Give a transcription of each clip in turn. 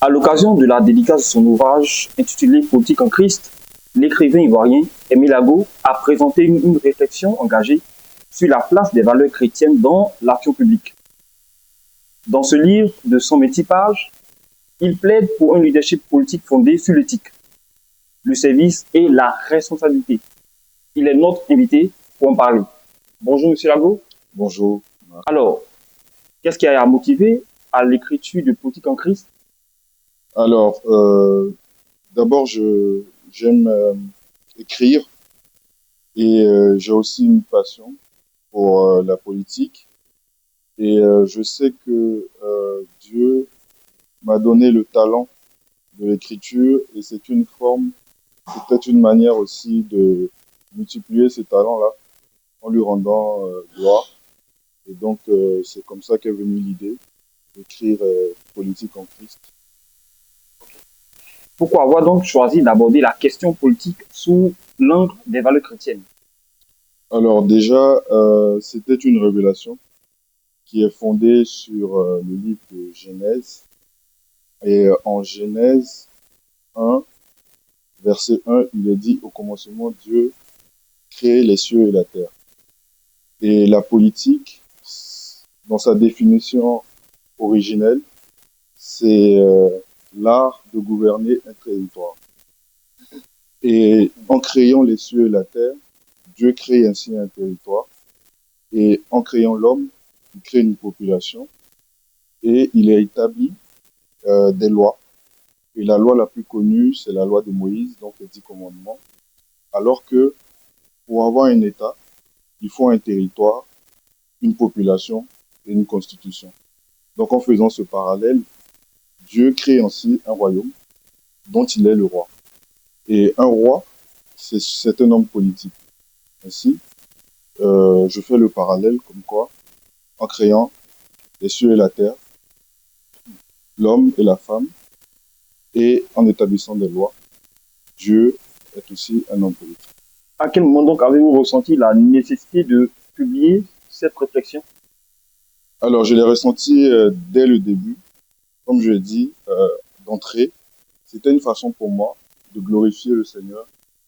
À l'occasion de la dédicace de son ouvrage intitulé Politique en Christ, l'écrivain ivoirien Aimé Lago a présenté une réflexion engagée sur la place des valeurs chrétiennes dans l'action publique. Dans ce livre de 128 pages, il plaide pour un leadership politique fondé sur l'éthique, le service et la responsabilité. Il est notre invité pour en parler. Bonjour, Monsieur Lago. Bonjour. Alors, qu'est-ce qui a motivé à l'écriture de Politique en Christ? Alors, d'abord, j'aime écrire et j'ai aussi une passion pour la politique. Et je sais que Dieu m'a donné le talent de l'écriture et c'est une forme, c'est peut-être une manière aussi de multiplier ce talent-là en lui rendant gloire. Et donc, c'est comme ça qu'est venue l'idée d'écrire Politique en Christ. Pourquoi avoir donc choisi d'aborder la question politique sous l'angle des valeurs chrétiennes? Alors déjà, c'était une révélation qui est fondée sur le livre de Genèse. Et en Genèse 1, verset 1, il est dit: au commencement, Dieu crée les cieux et la terre. Et la politique, dans sa définition originelle, c'est l'art de gouverner un territoire. Et en créant les cieux et la terre, Dieu crée ainsi un territoire. Et en créant l'homme, il crée une population et il a établi des lois. Et la loi la plus connue, c'est la loi de Moïse, donc les 10 commandements. Alors que pour avoir un État, il faut un territoire, une population et une constitution. Donc en faisant ce parallèle, Dieu crée ainsi un royaume dont il est le roi. Et un roi, c'est un homme politique. Ainsi, je fais le parallèle comme quoi, en créant les cieux et la terre, l'homme et la femme, et en établissant des lois, Dieu est aussi un homme politique. À quel moment donc avez-vous ressenti la nécessité de publier cette réflexion? Alors, je l'ai ressenti dès le début. Comme je l'ai dit d'entrée, c'était une façon pour moi de glorifier le Seigneur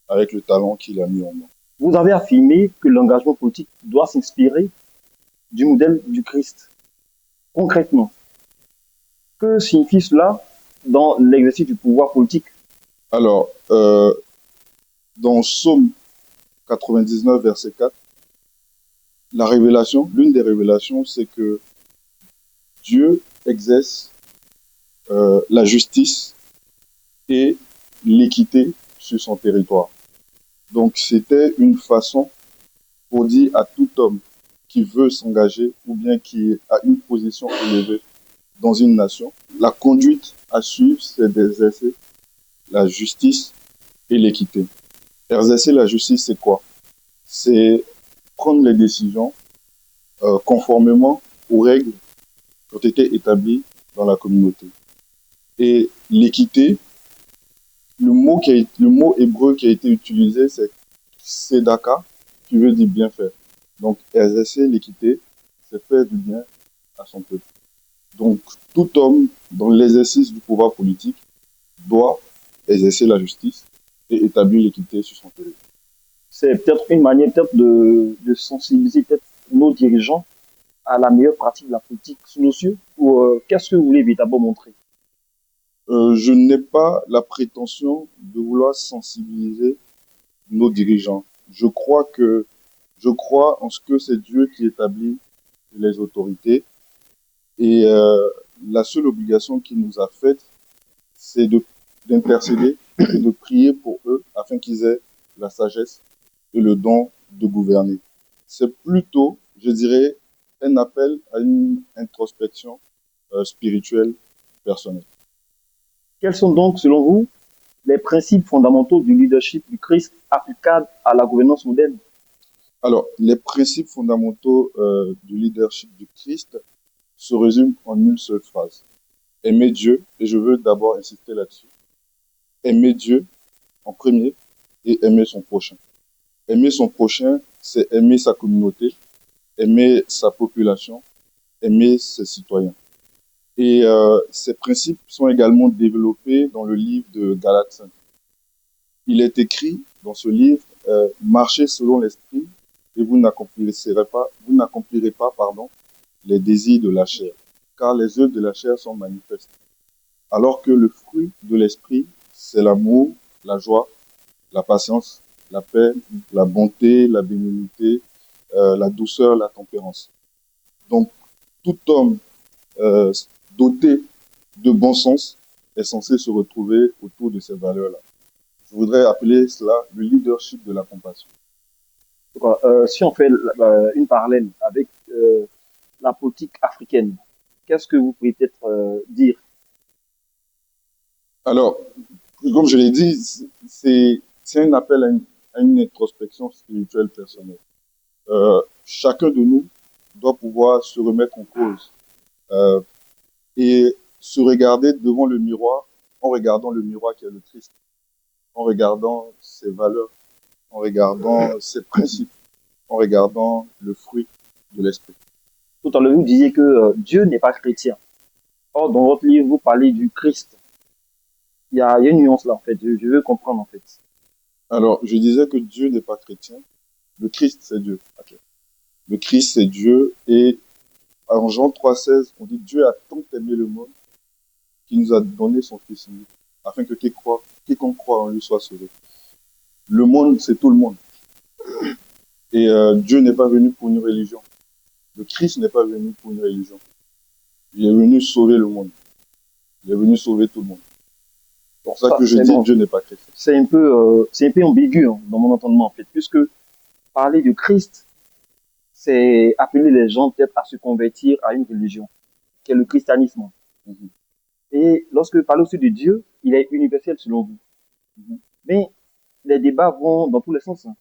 avec le talent qu'il a mis en moi. Vous avez affirmé que l'engagement politique doit s'inspirer du modèle du Christ. Concrètement, que signifie cela dans l'exercice du pouvoir politique? Alors, dans Psaume 99, verset 4, la révélation, l'une des révélations, c'est que Dieu exerce la justice et l'équité sur son territoire. Donc, c'était une façon pour dire à tout homme qui veut s'engager ou bien qui a une position élevée dans une nation, la conduite à suivre, c'est d'exercer la justice et l'équité. Exercer la justice, c'est quoi? C'est prendre les décisions conformément aux règles qui ont été établies dans la communauté. Et l'équité, le mot hébreu qui a été utilisé, c'est tzedaka, qui veut dire bien faire. Donc, exercer l'équité, c'est faire du bien à son peuple. Donc, tout homme, dans l'exercice du pouvoir politique, doit exercer la justice et établir l'équité sur son territoire. C'est peut-être une manière peut-être de sensibiliser peut-être nos dirigeants à la meilleure pratique de la politique sous nos cieux, ou qu'est-ce que vous voulez véritablement montrer? Je n'ai pas la prétention de vouloir sensibiliser nos dirigeants. Je crois en ce que c'est Dieu qui établit les autorités et la seule obligation qu'il nous a faite, c'est d'intercéder et de prier pour eux afin qu'ils aient la sagesse et le don de gouverner. C'est plutôt, je dirais, un appel à une introspection spirituelle personnelle. Quels sont donc, selon vous, les principes fondamentaux du leadership du Christ applicables à la gouvernance moderne? Alors, les principes fondamentaux du leadership du Christ se résument en une seule phrase. Aimer Dieu, et je veux d'abord insister là-dessus. Aimer Dieu en premier et aimer son prochain. Aimer son prochain, c'est aimer sa communauté, aimer sa population, aimer ses citoyens. Et ces principes sont également développés dans le livre de Galates 5. Il est écrit dans ce livre, marchez selon l'esprit et vous n'accomplirez pas, pardon, les désirs de la chair, car les œuvres de la chair sont manifestes. Alors que le fruit de l'esprit, c'est l'amour, la joie, la patience, la paix, la bonté, la bénignité, la douceur, la tempérance. Donc, tout homme euh, doté de bon sens est censé se retrouver autour de ces valeurs-là. Je voudrais appeler cela le leadership de la compassion. Si on fait une parallèle avec la politique africaine, qu'est-ce que vous pouvez peut-être dire? Alors, comme je l'ai dit, c'est un appel à une introspection spirituelle personnelle. Chacun de nous doit pouvoir se remettre en cause euh, et se regarder devant le miroir en regardant le miroir qui est le Christ, en regardant ses valeurs, en regardant ses principes, en regardant le fruit de l'esprit. Tout à l'heure, vous disiez que Dieu n'est pas chrétien. Or, dans votre livre, vous parlez du Christ. Il y a une nuance là, en fait. Je veux comprendre, en fait. Alors, je disais que Dieu n'est pas chrétien. Le Christ, c'est Dieu. Okay. Le Christ, c'est Dieu. Et en Jean 3,16, on dit Dieu a tant aimé le monde qu'il nous a donné son Fils unique, afin que quiconque croit en lui soit sauvé. Le monde, c'est tout le monde. Et Dieu n'est pas venu pour une religion. Le Christ n'est pas venu pour une religion. Il est venu sauver le monde. Il est venu sauver tout le monde. C'est pour ça que je dis Dieu n'est pas chrétien. C'est un peu ambigu hein, dans mon entendement en fait, puisque parler de Christ, c'est appeler les gens peut-être à se convertir à une religion, qui est le christianisme. Mhm. Et lorsque parler aussi de Dieu, il est universel selon vous. Mhm. Mais les débats vont dans tous les sens. Hein.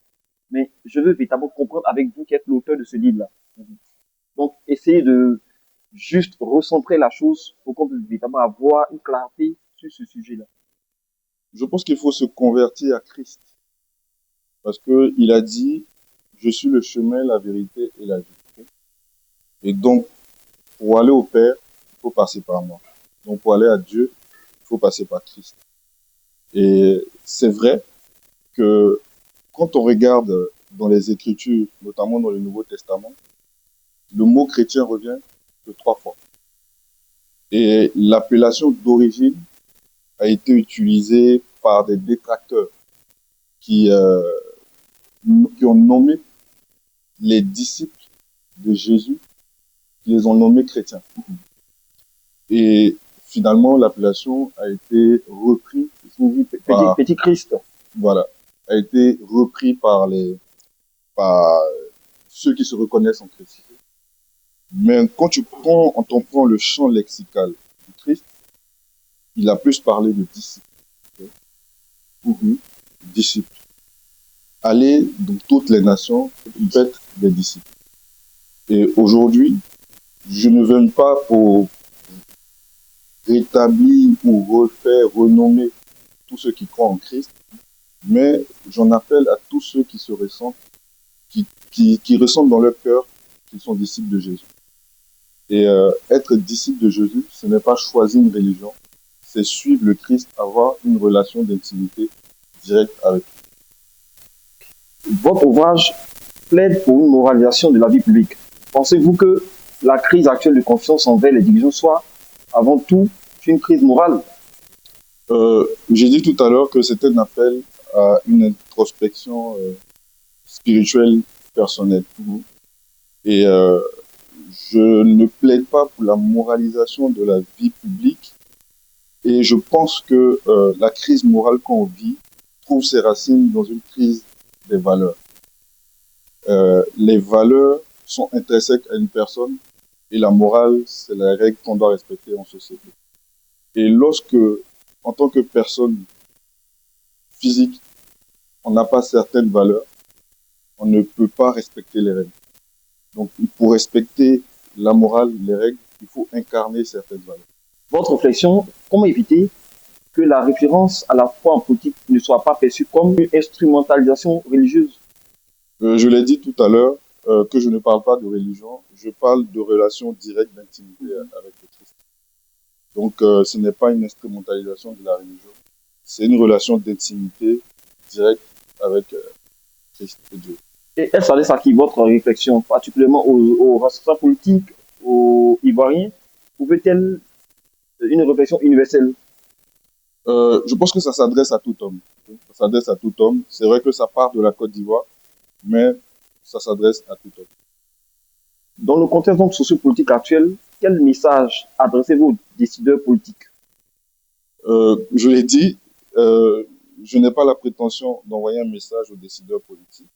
Mais je veux véritablement comprendre avec vous qui êtes l'auteur de ce livre-là. Donc, essayez de juste recentrer la chose pour qu'on puisse véritablement avoir une clarté sur ce sujet-là. Je pense qu'il faut se convertir à Christ. Parce que il a dit, je suis le chemin, la vérité et la vie. Et donc, pour aller au Père, il faut passer par moi. Donc, pour aller à Dieu, il faut passer par Christ. Et c'est vrai que quand on regarde dans les Écritures, notamment dans le Nouveau Testament, le mot chrétien revient que 3 fois. Et l'appellation d'origine a été utilisée par des détracteurs qui ont nommé les disciples de Jésus, qui les ont nommés chrétiens. Et finalement, l'appellation a été reprise par petit Christ. Voilà, a été repris par ceux qui se reconnaissent en Christ. Mais quand on prend le champ lexical du Christ, il a plus parlé de disciples. Okay? Disciples. Allez dans toutes les nations, faites des disciples. Et aujourd'hui, je ne viens pas pour rétablir ou refaire, renommer tous ceux qui croient en Christ, mais j'en appelle à tous ceux qui se ressentent, qui ressentent dans leur cœur qu'ils sont disciples de Jésus. Et être disciple de Jésus, ce n'est pas choisir une religion, c'est suivre le Christ, avoir une relation d'intimité directe avec lui. Votre ouvrage plaide pour une moralisation de la vie publique. Pensez-vous que la crise actuelle de confiance envers les dirigeants soit avant tout une crise morale? J'ai dit tout à l'heure que c'était un appel à une introspection spirituelle personnelle. Et je ne plaide pas pour la moralisation de la vie publique. Et je pense que la crise morale qu'on vit trouve ses racines dans une crise des valeurs. Les valeurs sont intrinsèques à une personne et la morale, c'est la règle qu'on doit respecter en société. Et lorsque, en tant que personne physique, on n'a pas certaines valeurs, on ne peut pas respecter les règles. Donc, pour respecter la morale, les règles, il faut incarner certaines valeurs. Votre réflexion, comment éviter que la référence à la foi en politique ne soit pas perçue comme une instrumentalisation religieuse? Je l'ai dit tout à l'heure, que je ne parle pas de religion, je parle de relation directe d'intimité avec le Christ. Donc, ce n'est pas une instrumentalisation de la religion. C'est une relation d'intimité directe avec Christ et Dieu. Et elle s'adresse à qui votre réflexion, particulièrement aux responsables politiques, aux Ivoiriens, ou peut-elle une réflexion universelle? Je pense que ça s'adresse à tout homme. Ça s'adresse à tout homme. C'est vrai que ça part de la Côte d'Ivoire, mais ça s'adresse à tout homme. Dans le contexte donc sociopolitique actuel, quel message adressez-vous aux décideurs politiques? Je l'ai dit, je n'ai pas la prétention d'envoyer un message aux décideurs politiques.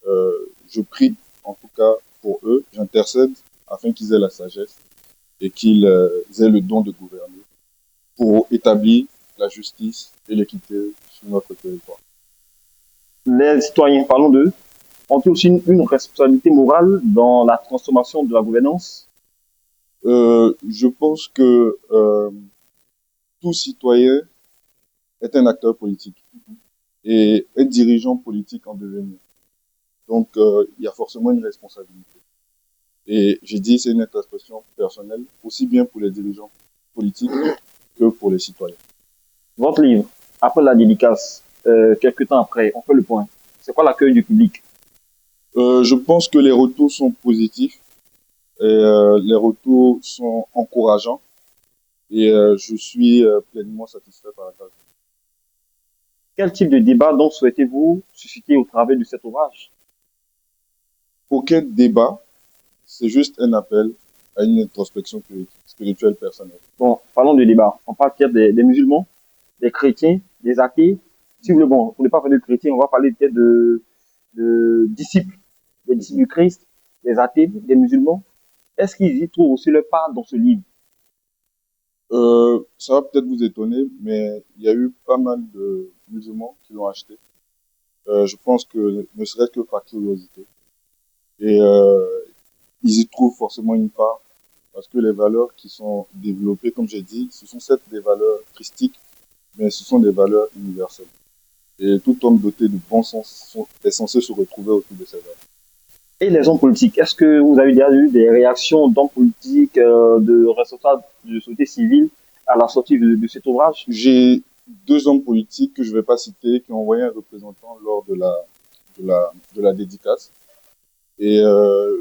Je prie, en tout cas pour eux, j'intercède afin qu'ils aient la sagesse et qu'ils aient le don de gouverner pour établir la justice et l'équité sur notre territoire. Les citoyens, parlons d'eux, ont-ils aussi une responsabilité morale dans la transformation de la gouvernance? Je pense que tout citoyen est un acteur politique et un dirigeant politique en devenir. Donc, il y a forcément une responsabilité. Et j'ai dit, c'est une introspection personnelle, aussi bien pour les dirigeants politiques que pour les citoyens. Votre livre, après la dédicace, quelques temps après, on fait le point. C'est quoi l'accueil du public? Je pense que les retours sont positifs et les retours sont encourageants et je suis pleinement satisfait par la tâche. Quel type de débat donc souhaitez-vous susciter au travers de cet ouvrage? Aucun débat, c'est juste un appel à une introspection spirituelle personnelle. Bon, parlons de débat. On parle peut-être des musulmans, des chrétiens, des athées. Si vous voulez, bon, pour ne pas parler de chrétiens, on va parler peut-être de disciples, des disciples du Christ, des athées, des musulmans. Est-ce qu'ils y trouvent aussi leur part dans ce livre? Ça va peut-être vous étonner, mais il y a eu pas mal de musulmans qui l'ont acheté. Je pense que ne serait-ce que par curiosité. Et ils y trouvent forcément une part, parce que les valeurs qui sont développées, comme j'ai dit, ce sont certes des valeurs christiques, mais ce sont des valeurs universelles. Et tout homme doté de bon sens est censé se retrouver autour de ces valeurs. Et les hommes politiques, est-ce que vous avez déjà eu des réactions d'hommes politiques, de responsables de société civile à la sortie de cet ouvrage? J'ai deux hommes politiques que je ne vais pas citer qui ont envoyé un représentant lors de la dédicace. Et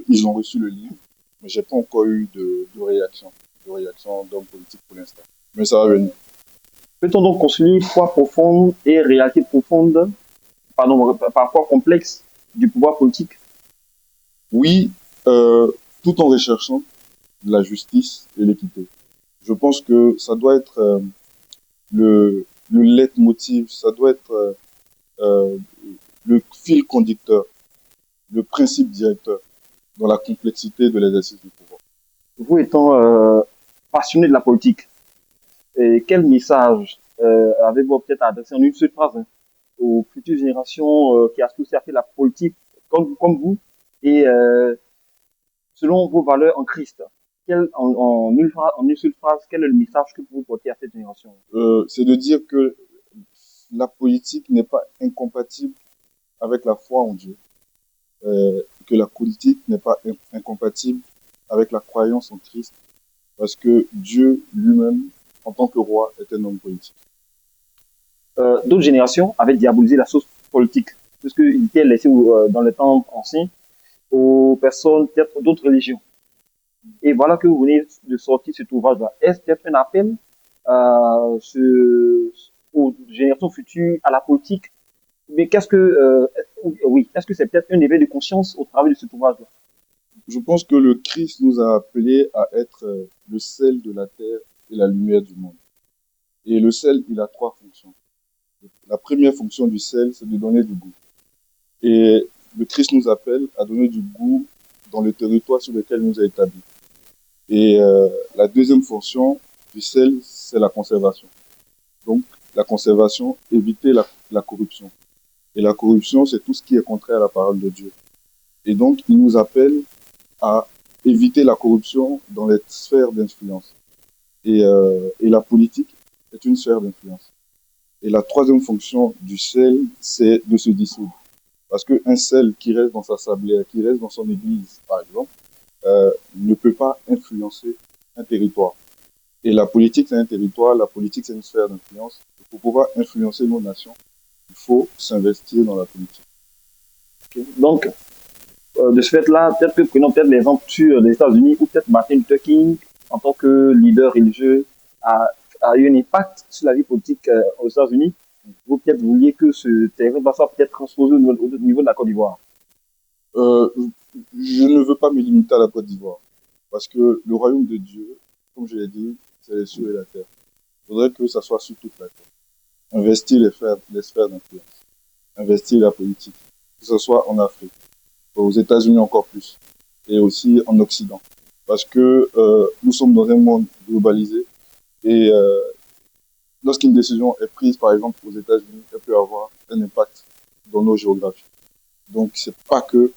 ils ont reçu le livre, mais j'ai pas encore eu de réaction d'hommes politiques pour l'instant. Mais ça va venir. Peut-on donc concilier foi profonde et réalité profonde, pardon, parfois complexe du pouvoir politique? Oui, tout en recherchant la justice et l'équité. Je pense que ça doit être le leitmotiv, ça doit être le fil conducteur, le principe directeur dans la complexité de l'exercice du pouvoir. Vous étant passionné de la politique, et quel message avez-vous peut-être adressé en une seule phrase aux futures générations qui aspirent aussi à faire la politique comme vous et selon vos valeurs en Christ? En une seule phrase, quel est le message que vous portez à cette génération? C'est de dire que la politique n'est pas incompatible avec la foi en Dieu, que la politique n'est pas incompatible avec la croyance en Christ, parce que Dieu lui-même, en tant que roi, est un homme politique. D'autres générations avaient diabolisé la chose politique, puisqu'il était laissé dans le temps ancien aux personnes peut-être d'autres religions. Et voilà que vous venez de sortir cet ouvrage-là. Est-ce peut-être un appel aux générations futures à la politique? Mais oui, est-ce que c'est peut-être un éveil de conscience au travers de cet ouvrage-là? Je pense que le Christ nous a appelés à être le sel de la terre et la lumière du monde. Et le sel, il a trois fonctions. La première fonction du sel, c'est de donner du goût. Et le Christ nous appelle à donner du goût dans le territoire sur lequel il nous a établis. Et la deuxième fonction du sel, c'est la conservation. Donc, la conservation, éviter la corruption. Et la corruption, c'est tout ce qui est contraire à la parole de Dieu. Et donc, il nous appelle à éviter la corruption dans les sphères d'influence. Et la politique est une sphère d'influence. Et la troisième fonction du sel, c'est de se dissoudre. Parce qu'un sel qui reste dans sa sablière, qui reste dans son église, par exemple, ne peut pas influencer un territoire. Et la politique, c'est un territoire, la politique, c'est une sphère d'influence. Pour pouvoir influencer nos nations, il faut s'investir dans la politique. Ok. Donc, de ce fait-là, peut-être que prenons peut-être l'exemple sur les États-Unis, où peut-être Martin Luther King, en tant que leader religieux, a, a eu un impact sur la vie politique aux États-Unis. Vous peut-être vouliez que ce terrain soit peut-être transposé au niveau de la Côte d'Ivoire. Euh, je ne veux pas me limiter à la Côte d'Ivoire. Parce que le royaume de Dieu, comme je l'ai dit, c'est les cieux et la terre. Il faudrait que ça soit sur toute la terre. Investir les sphères d'influence. Investir la politique. Que ce soit en Afrique, aux États-Unis encore plus. Et aussi en Occident. Parce que nous sommes dans un monde globalisé. Et lorsqu'une décision est prise, par exemple, aux États-Unis, elle peut avoir un impact dans nos géographies. Donc, c'est pas que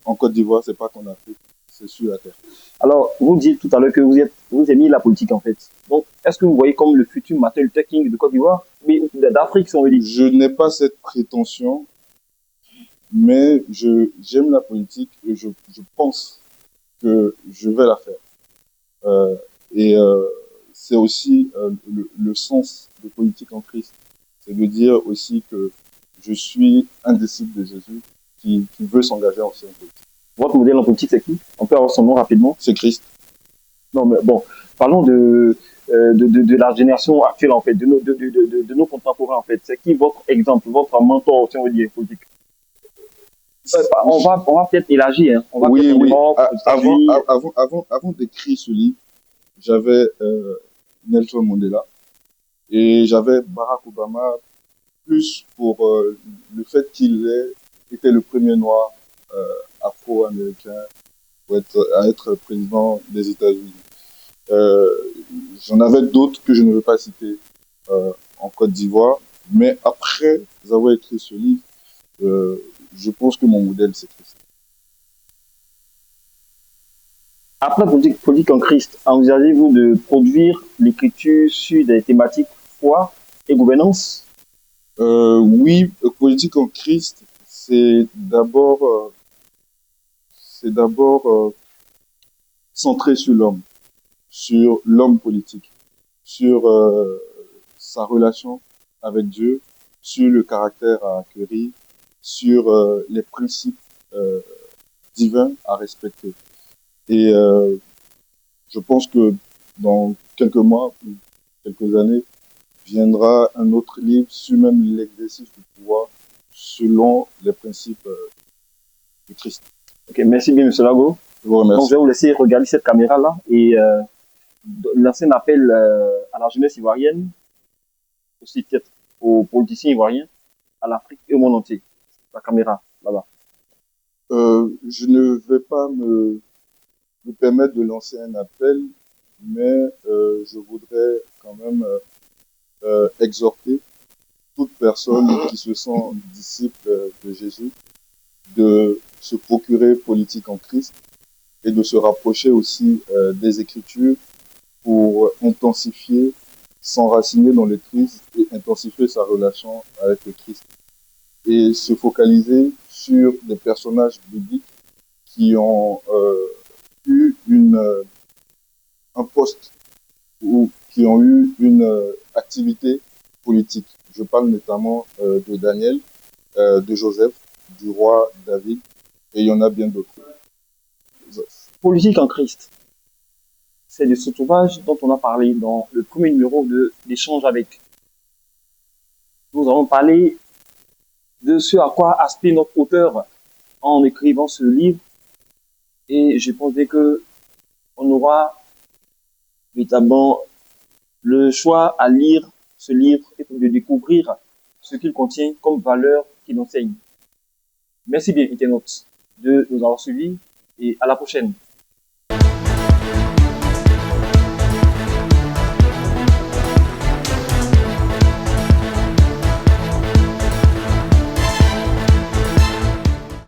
en Côte d'Ivoire, c'est pas qu'en Afrique, c'est sur la terre. Alors, vous dites tout à l'heure que vous aimez la politique, en fait. Donc, est-ce que vous voyez comme le futur Martin Luther King de Côte d'Ivoire, mais d'Afrique, si on veut dire? Je n'ai pas cette prétention, mais j'aime la politique et je pense que je vais la faire. Euh, et c'est aussi le sens de politique en Christ. C'est de dire aussi que je suis un disciple de Jésus qui veut s'engager en politique. Votre modèle en politique, c'est qui? On peut avoir son nom rapidement? C'est Christ. Non, mais bon, parlons de la génération actuelle, en fait, de nos contemporains, en fait. C'est qui votre exemple, votre mentor, si on veut dire, politique? On va peut-être élargir, hein. On va Oui, peut-être en oui. Europe, aux Avant, États-Unis. avant d'écrire ce livre, j'avais Nelson Mandela et j'avais Barack Obama plus pour le fait qu'il était le premier noir afro-américain à être président des États-Unis. Euh, J'en avais d'autres que je ne veux pas citer en Côte d'Ivoire, mais après avoir écrit ce livre, euh, je pense que mon modèle, c'est Christ. Après politique en Christ, envisagez-vous de produire l'écriture sur des thématiques foi et gouvernance? Oui, politique en Christ, c'est d'abord centré sur l'homme politique, sur sa relation avec Dieu, sur le caractère à acquérir, sur les principes euh, divins à respecter. Et je pense que dans quelques mois ou quelques années, viendra un autre livre sur même l'exercice du pouvoir selon les principes du Christ. Ok, merci bien, Monsieur Lago. Je vous Donc, je remercie. vais vous laisser regarder cette caméra-là et lancer un appel à la jeunesse ivoirienne, aussi peut-être aux politiciens ivoiriens, à l'Afrique et au monde entier. La caméra, là-bas. Je ne vais pas me permettre de lancer un appel, mais je voudrais quand même exhorter toute personne qui se sent disciple de Jésus de se procurer politique en Christ et de se rapprocher aussi des Écritures pour intensifier, s'enraciner dans le Christ et intensifier sa relation avec le Christ. Et se focaliser sur des personnages bibliques qui ont eu un poste ou qui ont eu une activité politique. Je parle notamment de Daniel, de Joseph, du roi David, et il y en a bien d'autres. Politique en Christ. C'est de cet ouvrage dont on a parlé dans le premier numéro de l'échange avec. Nous avons parlé de ce à quoi aspire notre auteur en écrivant ce livre. Et je pensais que on aura véritablement le choix à lire ce livre et de découvrir ce qu'il contient comme valeur qu'il enseigne. Merci bien, internautes, de nous avoir suivis et à la prochaine.